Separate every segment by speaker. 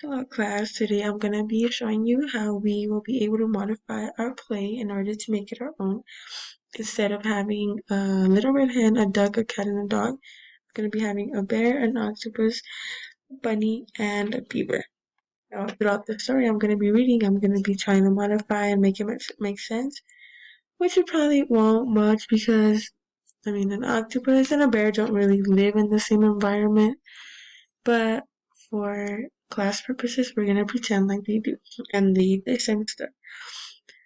Speaker 1: Hello class, today I'm going to be showing you how we will be able to modify our play in order to make it our own. Instead of having a little red hen, a duck, a cat, and a dog, we're going to be having a bear, an octopus, a bunny, and a beaver. Now throughout the story I'm going to be reading, I'm going to be trying to modify and make it make sense, which it probably won't much because, an octopus and a bear don't really live in the same environment, but for class purposes, we're gonna pretend like they do, and they eat the same stuff.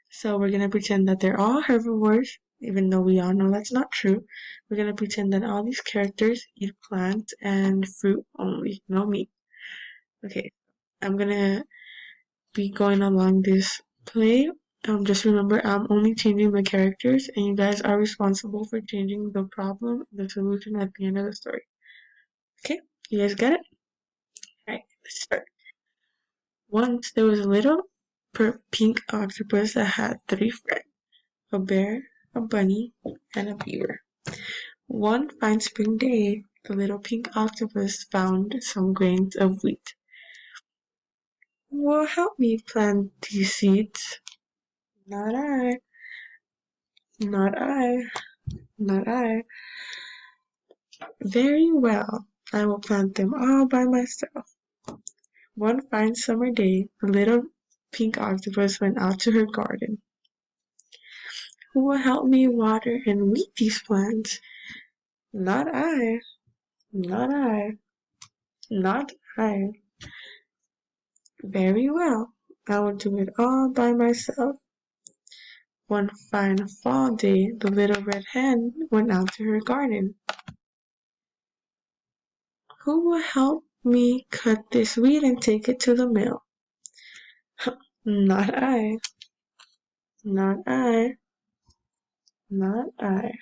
Speaker 1: So we're gonna pretend that they're all herbivores, even though we all know that's not true. We're gonna pretend that all these characters eat plants and fruit only, no meat. Okay, I'm gonna be going along this play. Just remember, I'm only changing the characters, and you guys are responsible for changing the problem, the solution at the end of the story. Okay, you guys get it? Alright, let's start. Once there was a little pink octopus that had 3 friends, a bear, a bunny, and a beaver. One fine spring day, the little pink octopus found some grains of wheat. "Who will help me plant these seeds?" "Not I, not I, not I." "Very well, I will plant them all by myself." One fine summer day, the little pink octopus went out to her garden. "Who will help me water and weed these plants?" "Not I, not I, not I." "Very well, I will do it all by myself." One fine fall day, the little red hen went out to her garden. "Who will help me cut this wheat and take it to the mill?" "Not I, not I, not I."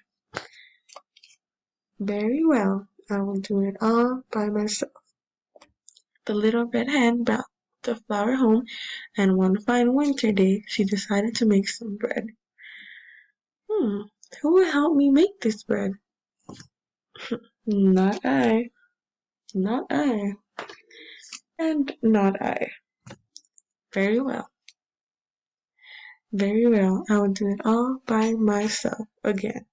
Speaker 1: "Very well, I will do it all by myself." The little red hen brought the flour home, and one fine winter day she decided to make some bread. "Who will help me make this bread?" "Not I, not I, and not I." Very well, very well, I will do it all by myself again."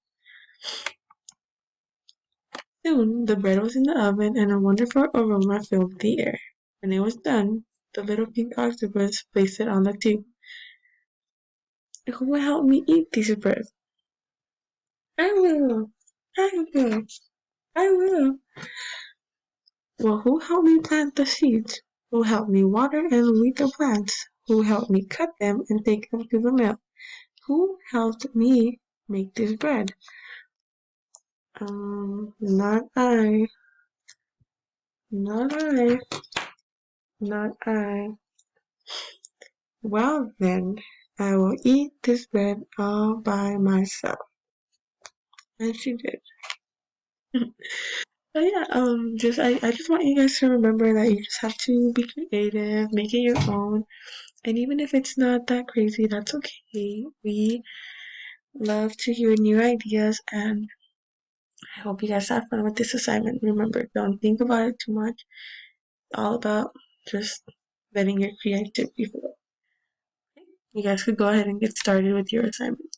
Speaker 1: Soon the bread was in the oven, and a wonderful aroma filled the air. When it was done, the little pink octopus placed it on the table. "Who will help me eat this bread?" "I will, I will, I will." "Well, who helped me plant the seeds? Who helped me water and weed the plants? Who helped me cut them and take them to the mill? Who helped me make this bread?" Not I, not I, not I." "Well then, I will eat this bread all by myself." And she did. So yeah, I just want you guys to remember that you just have to be creative, make it your own, and even if it's not that crazy, that's okay. We love to hear new ideas, and I hope you guys have fun with this assignment. Remember, don't think about it too much. It's all about just letting your creativity flow. You guys could go ahead and get started with your assignment.